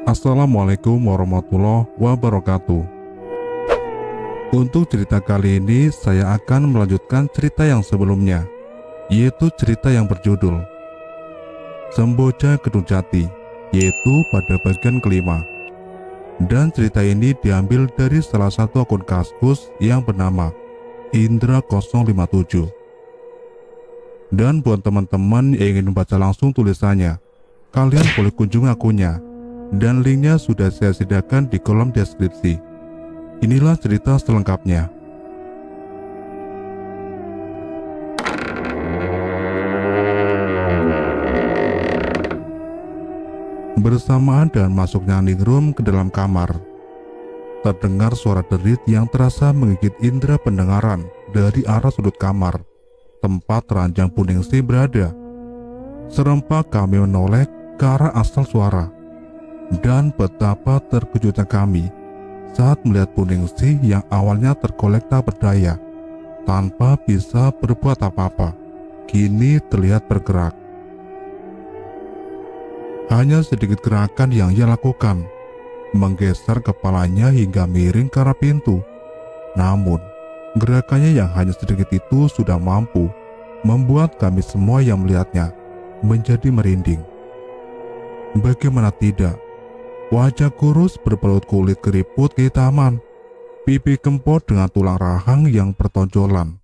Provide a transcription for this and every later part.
Assalamualaikum warahmatullahi wabarakatuh. Untuk cerita kali ini saya akan melanjutkan cerita yang sebelumnya, yaitu cerita yang berjudul Semboja Gedung Jati, yaitu pada bagian kelima. Dan cerita ini diambil dari salah satu akun Kaskus yang bernama Indra 057. Dan buat teman-teman yang ingin membaca langsung tulisannya, kalian boleh kunjungi akunnya, dan linknya sudah saya sediakan di kolom deskripsi. Inilah cerita selengkapnya. Bersamaan dengan masuknya Ningrum ke dalam kamar, terdengar suara derit yang terasa menggigit indera pendengaran dari arah sudut kamar tempat ranjang Puningsih berada. Serempak kami menoleh ke arah asal suara, dan betapa terkejutnya kami saat melihat Puningsih yang awalnya tergolek tak berdaya, tanpa bisa berbuat apa-apa, kini terlihat bergerak. Hanya sedikit gerakan yang ia lakukan, menggeser kepalanya hingga miring ke arah pintu. Namun, gerakannya yang hanya sedikit itu sudah mampu membuat kami semua yang melihatnya menjadi merinding. Bagaimana tidak, wajah kurus berbalut kulit keriput kehitaman, pipi kempot dengan tulang rahang yang bertonjolan,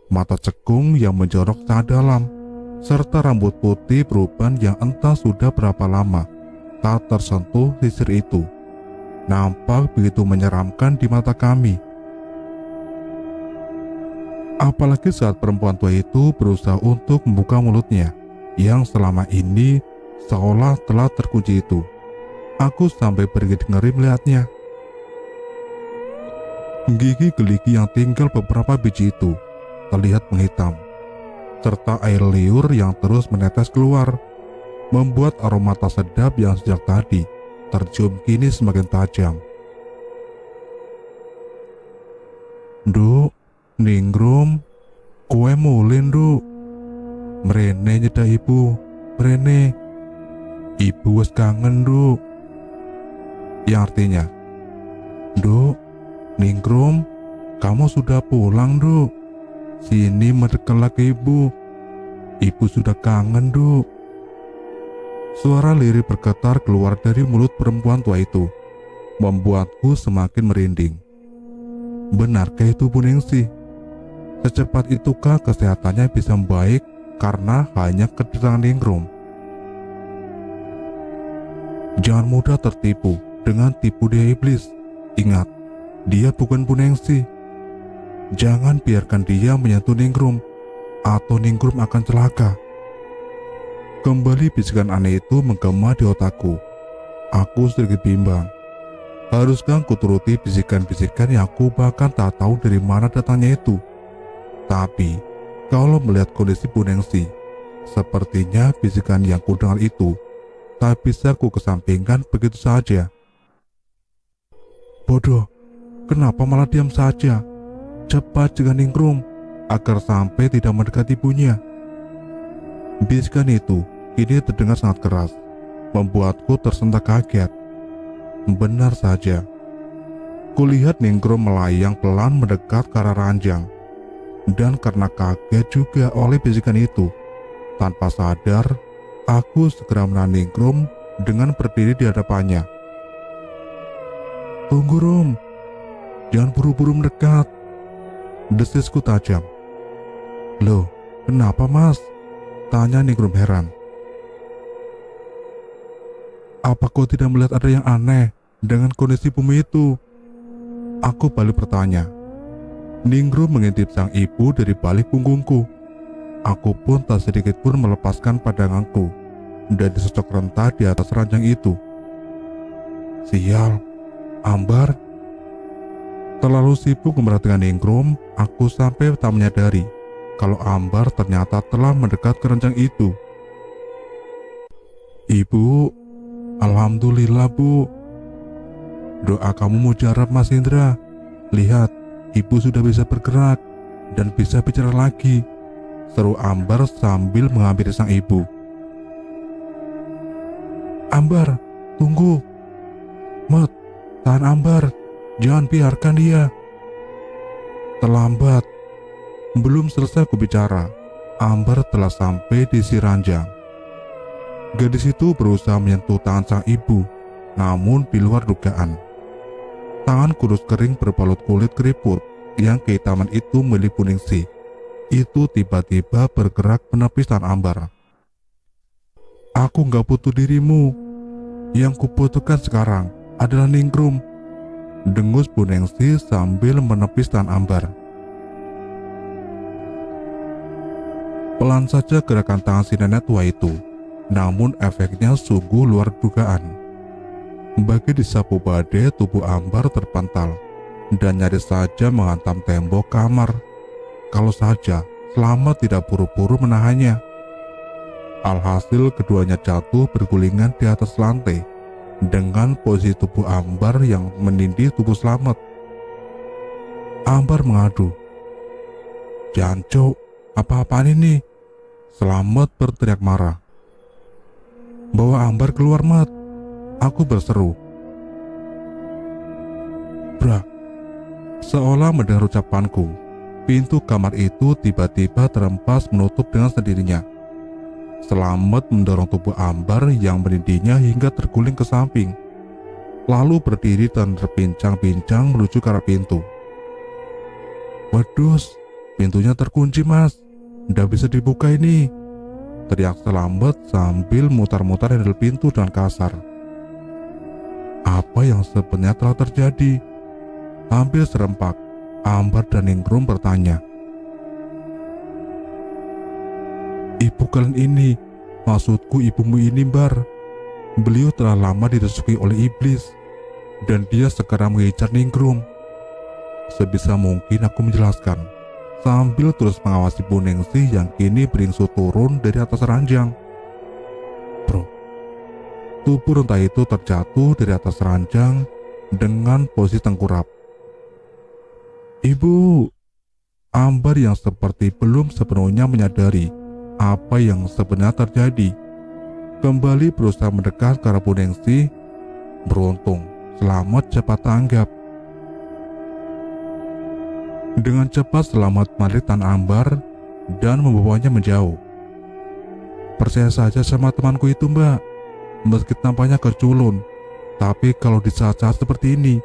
mata cekung yang menjorok sangat dalam, serta rambut putih beruban yang entah sudah berapa lama tak tersentuh sisir itu, nampak begitu menyeramkan di mata kami. Apalagi saat perempuan tua itu berusaha untuk membuka mulutnya yang selama ini seolah telah terkunci itu. Aku sampai bergigi-ngeri melihatnya. Gigi geligi yang tinggal beberapa biji itu terlihat menghitam, serta air liur yang terus menetes keluar, membuat aroma tak sedap yang sejak tadi tercium kini semakin tajam. "Duk, Ningrum, kue mulin, Duk. Mrene nyeda ibu, mrene. Ibu wes kangen, Duk." Yang artinya, "Duk, Ningrum, kamu sudah pulang, Duk. Sini mendekat lagi ibu. Ibu sudah kangen, Duk." Suara lirih bergetar keluar dari mulut perempuan tua itu, membuatku semakin merinding. Benarkah itu Puningsih? Secepat itukah kesehatannya bisa membaik karena hanya kedatangan Ningrum? Jangan mudah tertipu dengan tipu daya iblis. Ingat, dia bukan Puningsih. Jangan biarkan dia menyentuh Ningrum, atau Ningrum akan celaka. Kembali bisikan aneh itu menggema di otakku. Aku sedikit bimbang. Haruskah aku turuti bisikan-bisikan yang aku bahkan tak tahu dari mana datangnya itu? Tapi, kalau melihat kondisi Puningsih, sepertinya bisikan yang kudengar itu tak bisa ku kesampingkan begitu saja. Bodoh, kenapa malah diam saja? Cepat cegah Ningrum agar sampai tidak mendekati ibunya. Bisikan itu kini terdengar sangat keras, membuatku tersentak kaget. Benar saja, kulihat Ningrum melayang pelan mendekat ke arah ranjang, dan karena kaget juga oleh bisikan itu, tanpa sadar aku segera menahan Ningrum dengan berdiri di hadapannya. "Tunggu, Rum, jangan buru-buru mendekat," desisku tajam. "Loh, kenapa Mas?" tanya Ningrum heran. "Apa kau tidak melihat ada yang aneh dengan kondisi bumi itu?" Aku balik bertanya. Ningrum mengintip sang ibu dari balik punggungku. Aku pun tak sedikit pun melepaskan pandanganku dan disocok rentah di atas ranjang itu. Sial, Ambar. Terlalu sibuk memperhatikan Ningrum, aku sampai tak menyadari kalau Ambar ternyata telah mendekat ke ranjang itu. "Ibu, alhamdulillah, Bu. Doa kamu mujarab, Mas Indra. Lihat, ibu sudah bisa bergerak dan bisa bicara lagi," seru Ambar sambil mengampiri sang ibu. "Ambar, tunggu. Met, tahan Ambar, jangan biarkan dia. Terlambat. Belum selesai aku bicara, Ambar telah sampai di si ranjang. Gadis itu berusaha menyentuh tangan sang ibu, namun di luar dugaan. Tangan kurus kering berbalut kulit keriput yang kehitaman itu milik Buningsih itu tiba-tiba bergerak menepis tangan Ambar. Aku gak butuh dirimu. Yang kubutuhkan sekarang adalah Ningrum, dengus Buningsih sambil menepis tangan Ambar. Pelan saja gerakan tangan si nenek tua itu, namun efeknya sungguh luar dugaan. Bagi disapu badai, tubuh Ambar terpental dan nyaris saja menghantam tembok kamar. Kalau saja Slamet tidak buru-buru menahannya. Alhasil keduanya jatuh bergulingan di atas lantai dengan posisi tubuh Ambar yang menindih tubuh Slamet. Ambar mengadu, "Jancuk, apa-apaan ini?" Slamet berteriak marah. "Bawa Ambar keluar, Mat," aku berseru. Brak. Seolah mendengar ucapanku, pintu kamar itu tiba-tiba terempas menutup dengan sendirinya. Slamet mendorong tubuh Ambar yang menindihnya hingga terguling ke samping, lalu berdiri dan terpincang-pincang menuju ke arah pintu. "Waduh, pintunya terkunci, Mas. Nggak bisa dibuka ini," teriak Slamet sambil mutar-mutar handle pintu dengan kasar. Apa yang sebenarnya telah terjadi? Hampir serempak, Ambar dan Ningrum bertanya. "Ibu kalian ini, maksudku ibumu ini, Bar. Beliau telah lama dirasuki oleh iblis, dan dia sekarang mengincar Ningrum." Sebisa mungkin aku menjelaskan, sambil terus mengawasi Buningsih yang kini beringsut turun dari atas ranjang. Bro, tubuh renta itu terjatuh dari atas ranjang dengan posisi tengkurap. "Ibu!" Ambar yang seperti belum sepenuhnya menyadari apa yang sebenarnya terjadi, kembali berusaha mendekat ke arah Buningsih. Beruntung, Slamet cepat tanggap. Dengan cepat Slamet menarik tangan Ambar dan membawanya menjauh. "Percaya saja sama temanku itu, Mbak. Meski tampaknya keculun, tapi kalau di saat-saat seperti ini,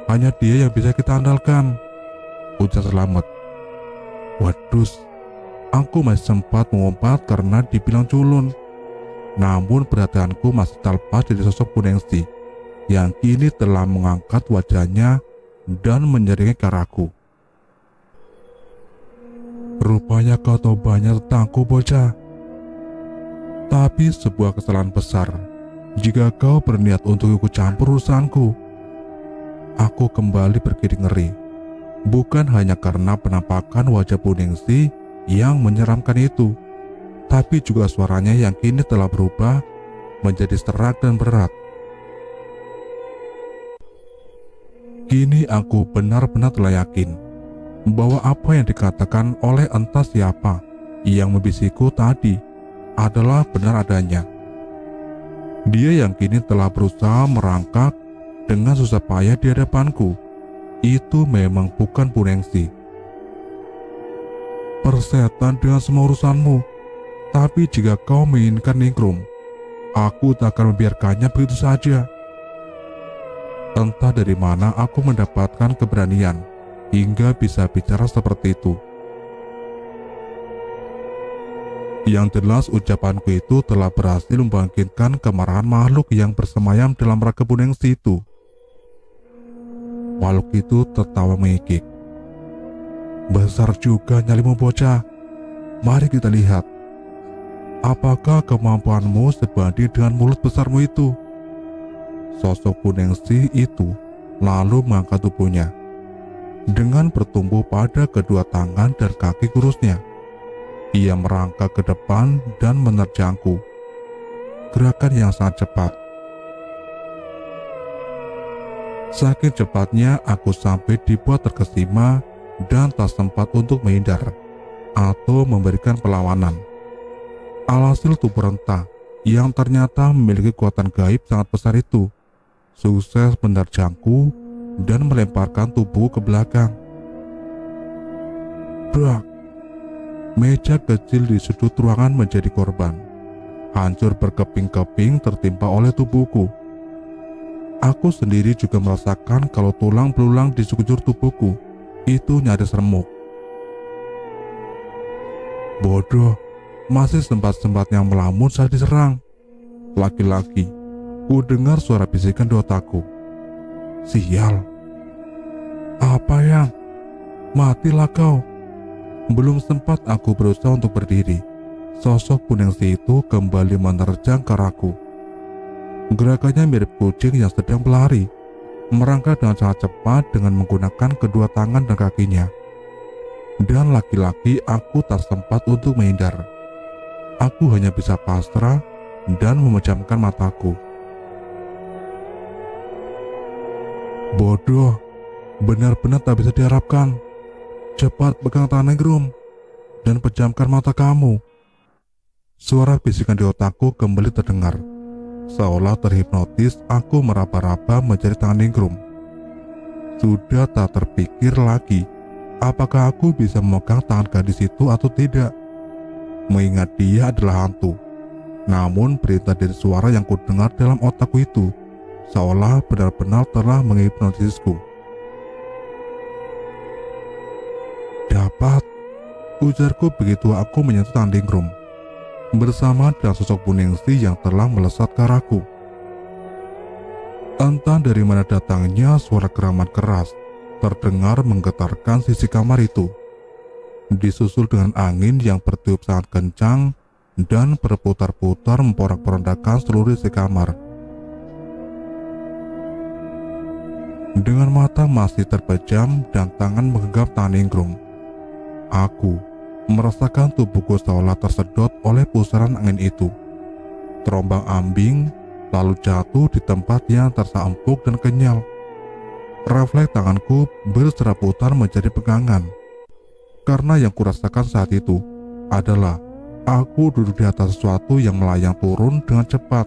hanya dia yang bisa kita andalkan," ujar Slamet. Waduh, aku masih sempat mengumpat karena dibilang culun. Namun perhatianku masih terlepas dari sosok Buningsih yang kini telah mengangkat wajahnya dan menyeringai ke arahku. "Rupanya kau tahu banyak tentangku, bocah. Tapi sebuah kesalahan besar jika kau berniat untuk ikut campur urusanku." Aku kembali bergidik ngeri, bukan hanya karena penampakan wajah Buningsih yang menyeramkan itu, tapi juga suaranya yang kini telah berubah menjadi serak dan berat. Kini aku benar-benar telah yakin bahwa apa yang dikatakan oleh entah siapa yang membisiku tadi adalah benar adanya. Dia yang kini telah berusaha merangkak dengan susah payah di hadapanku, itu memang bukan Buningsih. "Persetan dengan semua urusanmu, tapi jika kau menginginkan Ningrum, aku tak akan membiarkannya begitu saja." Entah dari mana aku mendapatkan keberanian hingga bisa bicara seperti itu. Yang jelas ucapanku itu telah berhasil membangkitkan kemarahan makhluk yang bersemayam dalam raga Buningsih itu. Makhluk itu tertawa mengikik. "Besar juga nyalimu, bocah. Mari kita lihat. Apakah kemampuanmu sebanding dengan mulut besarmu itu?" Sosok Buningsih itu lalu mengangkat tubuhnya dengan bertumbuh pada kedua tangan dan kaki kurusnya. Ia merangkak ke depan dan menerjangku. Gerakan yang sangat cepat. Saking cepatnya aku sampai dibuat terkesima dan tak sempat untuk menghindar atau memberikan perlawanan. Alhasil tubuh renta yang ternyata memiliki kekuatan gaib sangat besar itu sukses menerjangku dan melemparkan tubuh ke belakang. Brak! Meja kecil di sudut ruangan menjadi korban. Hancur berkeping-keping tertimpa oleh tubuhku. Aku sendiri juga merasakan kalau tulang belulang di sekujur tubuhku itu nyaris remuk. Bodoh, masih sempat-sempatnya melamun saat diserang. Laki-laki, ku dengar suara bisikan di otakku. Sial. Apa yang? Matilah kau. Belum sempat aku berusaha untuk berdiri, sosok Puningsi itu kembali menerjang ke arahku. Gerakannya mirip kucing yang sedang berlari, merangkak dengan sangat cepat dengan menggunakan kedua tangan dan kakinya. Dan laki-laki aku tak sempat untuk menghindar. Aku hanya bisa pasrah dan memejamkan mataku. Bodoh, benar-benar tak bisa diharapkan. Cepat pegang tangan Ningrum dan pejamkan mata kamu. Suara bisikan di otakku kembali terdengar. Seolah terhipnotis, aku meraba-raba mencari tangan Ningrum. Sudah tak terpikir lagi, apakah aku bisa memegang tangan gadis itu atau tidak. Mengingat dia adalah hantu. Namun perintah dari suara yang kudengar dalam otakku itu seolah benar-benar telah menghipnotisku. Dapat, ujarku begitu aku menyentuh tangan Ningrum bersama dengan sosok Puningsi yang telah melesat ke arahku. Entah dari mana datangnya suara geraman keras terdengar menggetarkan sisi kamar itu, disusul dengan angin yang bertiup sangat kencang dan berputar-putar memporak-porandakan seluruh isi kamar. Dengan mata masih terpejam dan tangan menggenggam tangan Ningrum, aku merasakan tubuhku seolah tersedot oleh pusaran angin itu, terombang-ambing lalu jatuh di tempat yang terasa empuk dan kenyal. Refleks tanganku berseraputan menjadi pegangan, karena yang kurasakan saat itu adalah aku duduk di atas sesuatu yang melayang turun dengan cepat.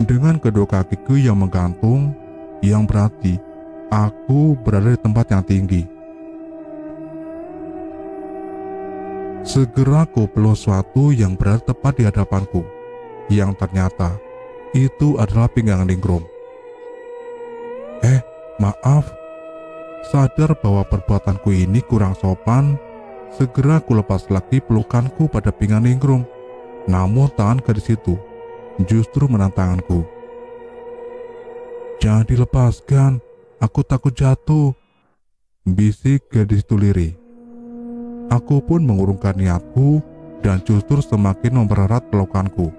Dengan kedua kakiku yang menggantung, yang berarti aku berada di tempat yang tinggi. Segera ku peluk sesuatu yang berada tepat di hadapanku, yang ternyata itu adalah pinggang Ningrum. Maaf. Sadar bahwa perbuatanku ini kurang sopan, segera ku lepas lagi pelukanku pada pinggang Ningrum. Namun tangan gadis itu justru menantangku. Jangan dilepaskan, aku takut jatuh, bisik gadis itu lirih. Aku pun mengurungkan niatku dan justru semakin mempererat pelukanku.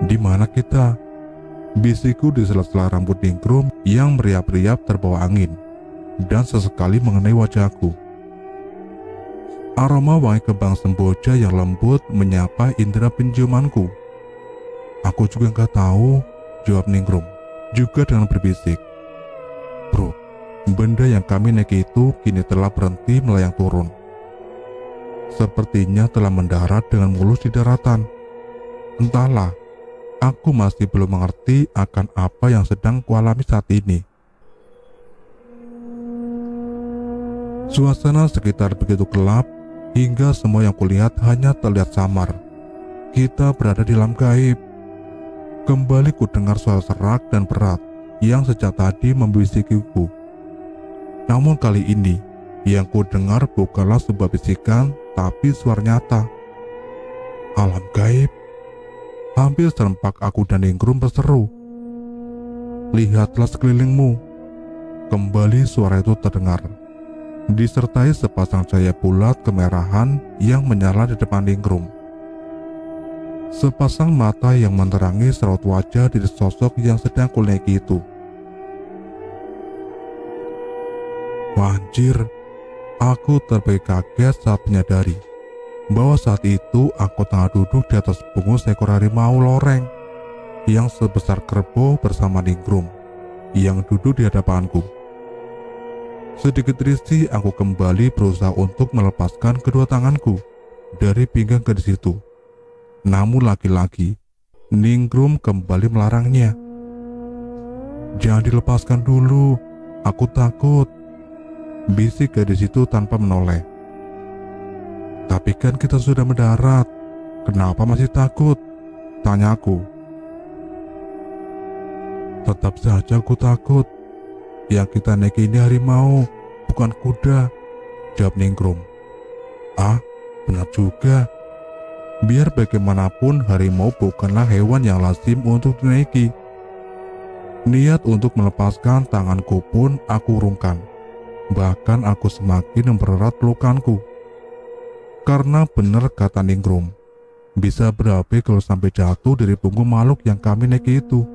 Di mana kita? Bisikku di sela-sela rambut Ningrum yang meriap-riap terbawa angin dan sesekali mengenai wajahku. Aroma wangi kembang semboja yang lembut menyapa indera penciumanku. Aku juga nggak tahu, jawab Ningrum, juga dengan berbisik. Bro, benda yang kami naiki itu kini telah berhenti melayang turun. Sepertinya telah mendarat dengan mulus di daratan. Entahlah, aku masih belum mengerti akan apa yang sedang kualami saat ini. Suasana sekitar begitu gelap hingga semua yang kulihat hanya terlihat samar. Kita berada di alam gaib. Kembali ku dengar suara serak dan berat yang sejak tadi membisikiku. Namun kali ini yang ku dengar bukanlah sebuah bisikan, tapi suara nyata. Alam gaib. Hampir serempak aku dan Ningrum berseru. Lihatlah sekelilingmu. Kembali suara itu terdengar, disertai sepasang cahaya bulat kemerahan yang menyala di depan Ningrum. Sepasang mata yang menerangi seraut wajah dari sosok yang sedang kunaiki itu. Anjir, aku terbaik kaget saat menyadari bahwa saat itu aku tengah duduk di atas punggung seekor harimau loreng yang sebesar kerbau bersama Ningrum yang duduk di hadapanku. Sedikit risih aku kembali berusaha untuk melepaskan kedua tanganku dari pinggang gadis itu. Namun lagi-lagi Ningrum kembali melarangnya. "Jangan dilepaskan dulu, aku takut," bisik gadis itu tanpa menoleh. "Tapi kan kita sudah mendarat, kenapa masih takut?" tanyaku. "Tetap saja aku takut. Yang kita naik ini harimau, bukan kuda," jawab Ningrum. "Ah, benar juga. Biar bagaimanapun harimau bukanlah hewan yang lazim untuk dinaiki." Niat untuk melepaskan tanganku pun aku urungkan. Bahkan aku semakin mempererat pelukanku. Karena benar kata Ningrum, bisa berapi kalau sampai jatuh dari punggung makhluk yang kami naiki itu.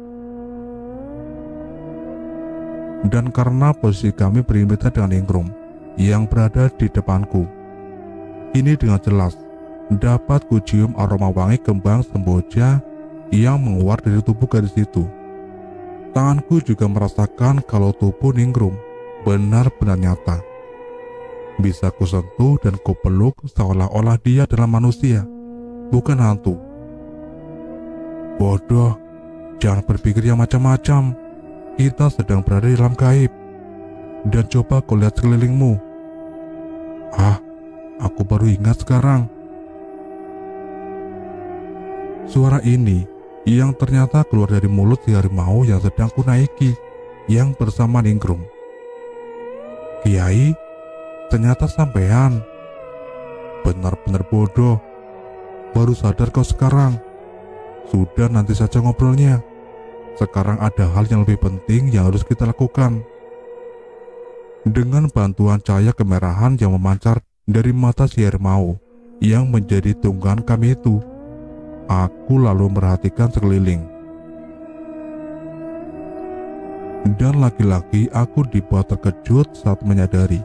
Dan karena posisi kami berimbit dengan Ningrum yang berada di depanku, ini dengan jelas dapat kucium aroma wangi kembang semboja yang menguar dari tubuh gadis itu. Tanganku juga merasakan kalau tubuh Ningrum benar-benar nyata. Bisa kusentuh dan kupeluk seolah-olah dia adalah manusia, bukan hantu. "Bodoh, jangan berpikir yang macam-macam. Kita sedang berada di dalam gaib. Dan coba kau lihat sekelilingmu." "Ah, aku baru ingat sekarang." Suara ini yang ternyata keluar dari mulut si harimau yang sedang kunaiki yang bersama Ningrum. "Kiai, ternyata sampean. Benar-benar bodoh. Baru sadar kau sekarang. Sudah, nanti saja ngobrolnya. Sekarang ada hal yang lebih penting yang harus kita lakukan." Dengan bantuan cahaya kemerahan yang memancar dari mata si harimau yang menjadi tunggangan kami itu, aku lalu merhatikan sekeliling. Dan lagi-lagi aku dibuat terkejut saat menyadari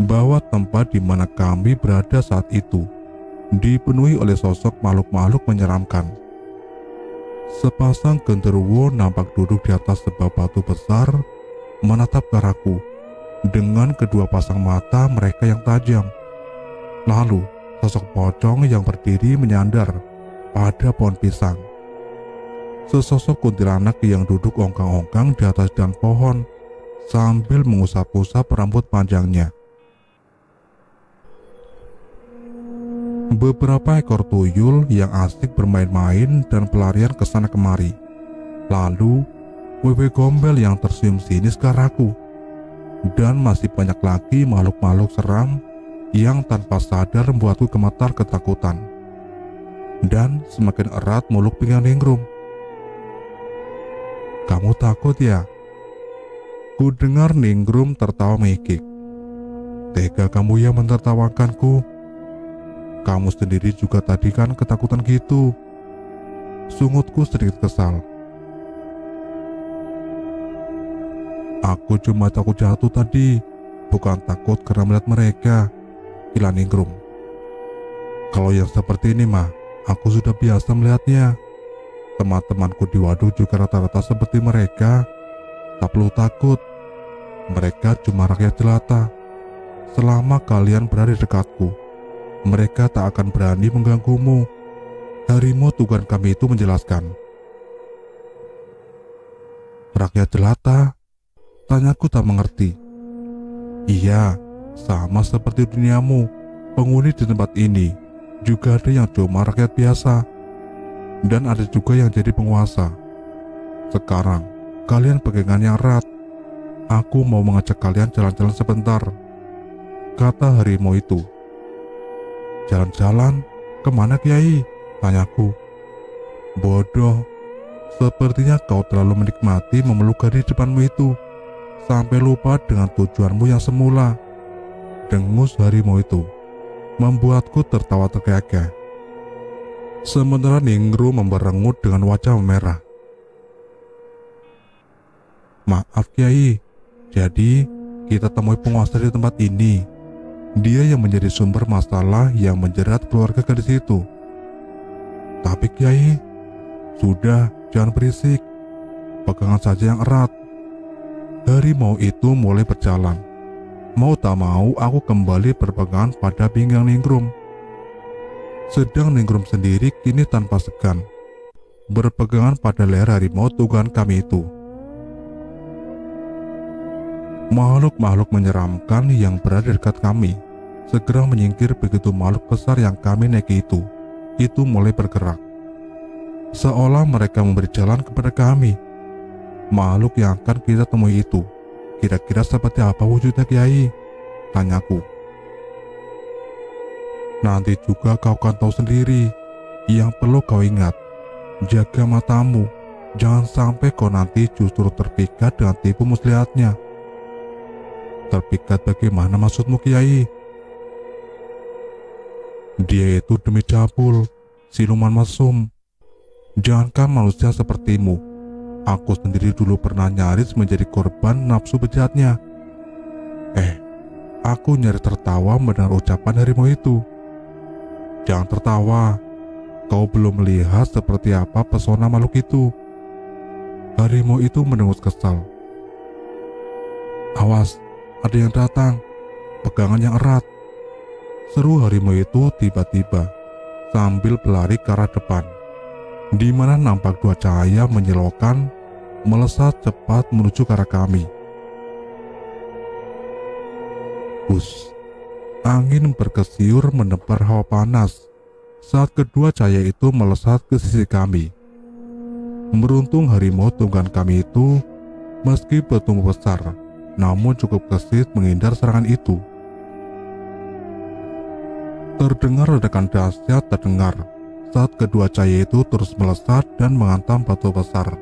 bahwa tempat di mana kami berada saat itu dipenuhi oleh sosok makhluk-makhluk menyeramkan. Sepasang genderuwo nampak duduk di atas sebuah batu besar menatap ke arahku dengan kedua pasang mata mereka yang tajam. Lalu sosok pocong yang berdiri menyandar pada pohon pisang. Sesosok kuntilanak yang duduk ongkang-ongkang di atas daun pohon sambil mengusap-usap rambut panjangnya. Beberapa ekor tuyul yang asik bermain-main dan pelarian ke sana kemari. Lalu wewe gombel yang tersenyum sinis ke arahku. Dan masih banyak lagi makhluk-makhluk seram yang tanpa sadar membuatku gemetar ketakutan. Dan semakin erat meluk pinggang Ningrum. "Kamu takut ya?" Ku dengar Ningrum tertawa mengikik. "Tega kamu yang mentertawakanku. Kamu sendiri juga tadi kan ketakutan gitu." Sungutku sedikit kesal. "Aku cuma takut jatuh tadi, bukan takut karena melihat mereka," bilang Ningrum. "Kalau yang seperti ini mah, aku sudah biasa melihatnya. Teman-temanku di waduk juga rata-rata seperti mereka. Tak perlu takut. Mereka cuma rakyat jelata. Selama kalian berada di dekatku, mereka tak akan berani mengganggumu." Harimau Tuhan kami itu menjelaskan. "Rakyat jelata?" tanyaku tak mengerti. "Iya, sama seperti duniamu. Penghuni di tempat ini juga ada yang cuma rakyat biasa. Dan ada juga yang jadi penguasa. Sekarang, kalian pegangan yang erat. Aku mau mengajak kalian jalan-jalan sebentar," kata harimau itu. "Jalan-jalan? Kemana, Kiai?" tanyaku. "Bodoh, sepertinya kau terlalu menikmati memeluk gadis depanmu itu, sampai lupa dengan tujuanmu yang semula," dengus harimau itu, membuatku tertawa terkekeh. Sementara Ningrum memberengut dengan wajah memerah. "Maaf Kiai, jadi kita temui penguasa di tempat ini. Dia yang menjadi sumber masalah yang menjerat keluarga gadis itu." "Tapi Kiai, sudah, jangan berisik. Pegangan saja yang erat." Harimau itu mulai berjalan. Mau tak mau aku kembali berpegangan pada pinggang Ningrum. Sedang Ningrum sendiri kini tanpa segan berpegangan pada leher harimau tunggangan kami itu. Makhluk-makhluk menyeramkan yang berada dekat kami segera menyingkir begitu makhluk besar yang kami naiki itu mulai bergerak. Seolah mereka memberi jalan kepada kami. Makhluk yang akan kita temui itu kira-kira seperti apa wujudnya, Kiai? Tanyaku. Nanti juga kau akan tahu sendiri. Yang perlu kau ingat, jaga matamu. Jangan sampai kau nanti justru terpikat dengan tipu muslihatnya. Terpikat bagaimana maksudmu, Kiai? Dia itu demi Jabul, siluman mesum. Jangankan manusia sepertimu, aku sendiri dulu pernah nyaris menjadi korban nafsu bejatnya. Aku nyaris tertawa mendengar ucapan harimau itu. Jangan tertawa, kau belum melihat seperti apa pesona makhluk itu. Harimau itu mendengus kesal. Awas, ada yang datang, pegangan yang erat. Seru harimau itu tiba-tiba sambil berlari ke arah depan, di mana nampak dua cahaya menyilaukan melesat cepat menuju ke arah kami. Hus, angin berkesiur menebar hawa panas saat kedua cahaya itu melesat ke sisi kami. Beruntung harimau tunggangan kami itu meski bertumbuh besar, namun cukup gesit menghindar serangan itu. Terdengar ledakan dahsyat saat kedua cahaya itu terus melesat dan menghantam batu besar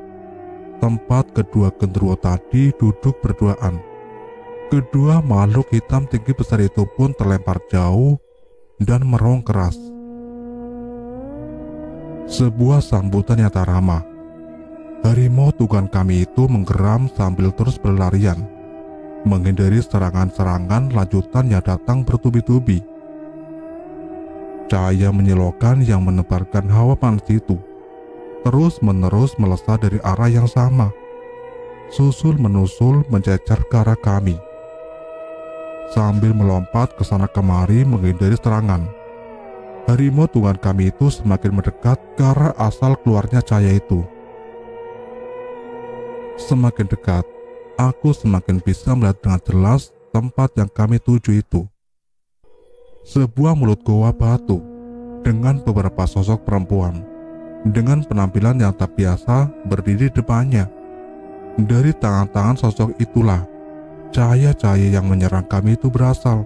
tempat kedua genderuwo tadi duduk berduaan. Kedua makhluk hitam tinggi besar itu pun terlempar jauh dan merong keras. Sebuah sambutan yang tak ramah. Harimau tunggangan kami itu menggeram sambil terus berlarian, menghindari serangan-serangan lanjutan yang datang bertubi-tubi. Cahaya menyilaukan yang menebarkan hawa panas itu terus-menerus melesat dari arah yang sama, susul-menusul mencecar ke arah kami. Sambil melompat ke sana kemari menghindari serangan, harimau tunggangan kami itu semakin mendekat ke arah asal keluarnya cahaya itu. Semakin dekat, aku semakin bisa melihat dengan jelas tempat yang kami tuju itu. Sebuah mulut goa batu dengan beberapa sosok perempuan dengan penampilan yang tak biasa berdiri di depannya. Dari tangan-tangan sosok itulah cahaya-cahaya yang menyerang kami itu berasal.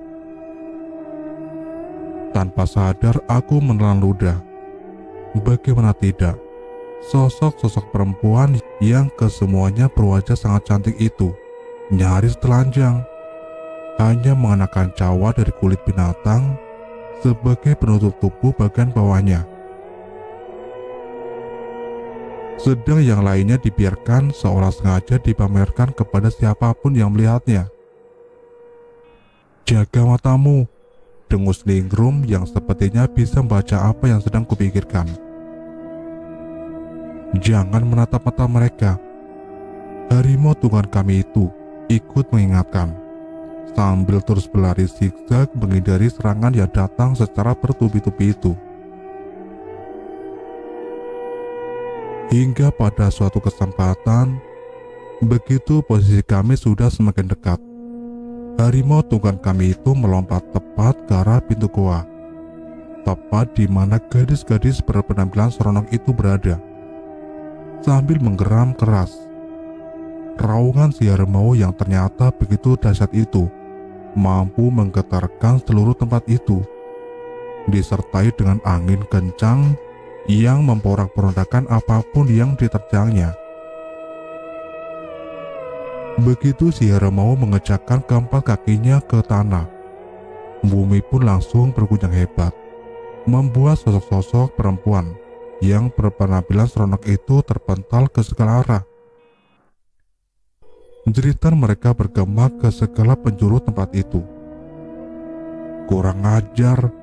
Tanpa sadar aku menelan ludah. Bagaimana tidak, sosok-sosok perempuan yang kesemuanya berwajah sangat cantik itu nyaris telanjang, hanya mengenakan cawa dari kulit binatang sebagai penutup tubuh bagian bawahnya. Sedang yang lainnya dibiarkan seolah sengaja dipamerkan kepada siapapun yang melihatnya. Jaga matamu, dengus Ningrum yang sepertinya bisa membaca apa yang sedang kupikirkan. Jangan menatap mata mereka. Harimau tunggangan kami itu ikut mengingatkan, sambil terus berlari zigzag menghindari serangan yang datang secara bertubi-tubi itu. Hingga pada suatu kesempatan, begitu posisi kami sudah semakin dekat, harimau tunggangan kami itu melompat tepat ke arah pintu goa, tepat di mana gadis-gadis berpenampilan seronok itu berada. Sambil menggeram keras, raungan si harimau yang ternyata begitu dahsyat itu mampu menggetarkan seluruh tempat itu, disertai dengan angin kencang yang memporak-porandakan apapun yang diterjangnya. Begitu si harimau mengejakkan keempat kakinya ke tanah, bumi pun langsung berguncang hebat, membuat sosok-sosok perempuan yang berpenampilan seronok itu terpental ke segala arah. Jeritan mereka bergema ke segala penjuru tempat itu. Kurang ajar,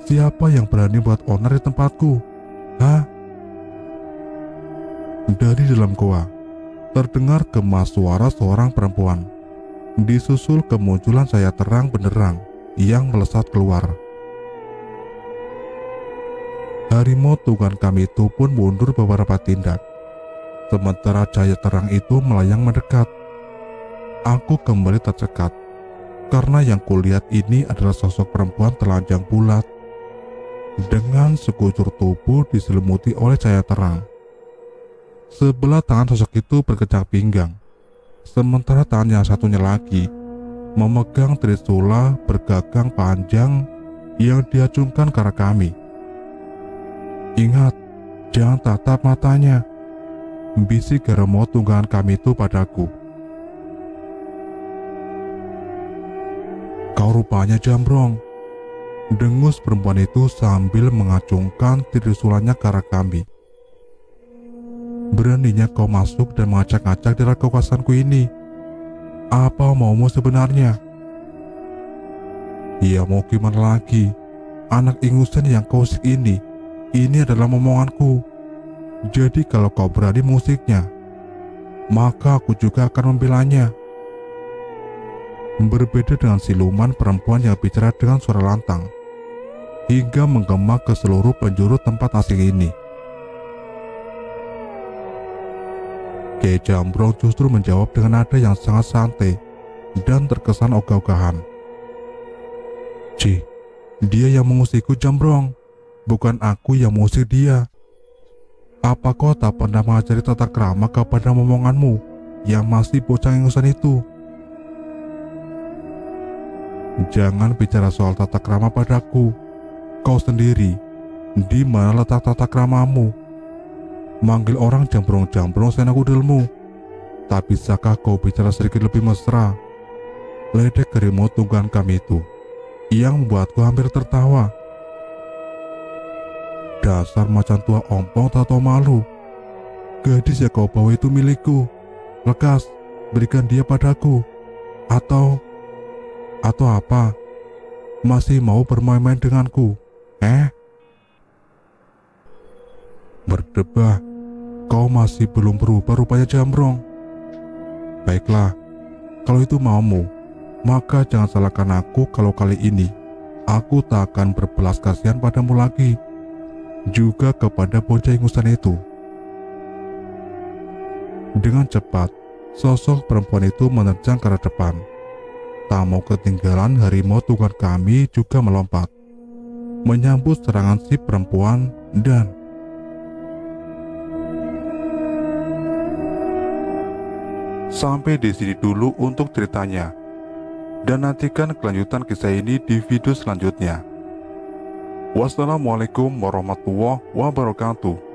siapa yang berani buat onar di tempatku? Hah? Dari dalam goa terdengar gema suara seorang perempuan, disusul kemunculan cahaya terang benderang yang melesat keluar. Harimau tunggangan kami itu pun mundur beberapa tindak. Sementara cahaya terang itu melayang mendekat. Aku kembali tercekat, karena yang kulihat ini adalah sosok perempuan telanjang bulat, dengan sekujur tubuh diselimuti oleh cahaya terang. Sebelah tangan sosok itu berkecak pinggang, sementara tangan yang satunya lagi memegang trisula bergagang panjang yang diacungkan ke arah kami. "Ingat, jangan tatap matanya," bisik harimau tunggangan kami itu padaku. "Kau rupanya Jambrong," dengus perempuan itu sambil mengacungkan trisulanya ke arah kami. "Beraninya kau masuk dan mengacak-acak di dalam kekuasaanku ini. Apa maumu sebenarnya?" "Ya mau gimana lagi, anak ingusan yang kau usik ini adalah momonganku. Jadi kalau kau berani mengusiknya, maka aku juga akan membelanya." Berbeda dengan siluman perempuan yang bicara dengan suara lantang, hingga menggema ke seluruh penjuru tempat asing ini. Kiai Jambrong justru menjawab dengan nada yang sangat santai dan terkesan ogah-ogahan. "Cih, dia yang mengusikku Jambrong, bukan aku yang mengusik dia. Apa kau tak pernah mengajari tata krama kepada momonganmu yang masih bocah ingusan itu?" "Jangan bicara soal tata krama padaku. Kau sendiri, di mana letak tata kramamu? Manggil orang Jambrong-Jambrong seenak udelmu. Tak bisakah kau bicara sedikit lebih mesra?" Ledek harimau tunggangan kami itu, yang membuatku hampir tertawa. "Dasar macan tua ompong tak tahu malu. Gadis yang kau bawa itu milikku. Lekas, berikan dia padaku. Atau apa? Masih mau bermain-main denganku? Berdebah, kau masih belum berubah rupanya Jambrong. Baiklah, kalau itu maumu, maka jangan salahkan aku kalau kali ini aku tak akan berbelas kasihan padamu lagi, juga kepada bocah ingusan itu." Dengan cepat, sosok perempuan itu menerjang ke arah depan. Tak mau ketinggalan, harimau tunggangan kami juga melompat, menyambut serangan si perempuan dan sampai di sini dulu untuk ceritanya. Dan nantikan kelanjutan kisah ini di video selanjutnya. Wassalamualaikum warahmatullahi wabarakatuh.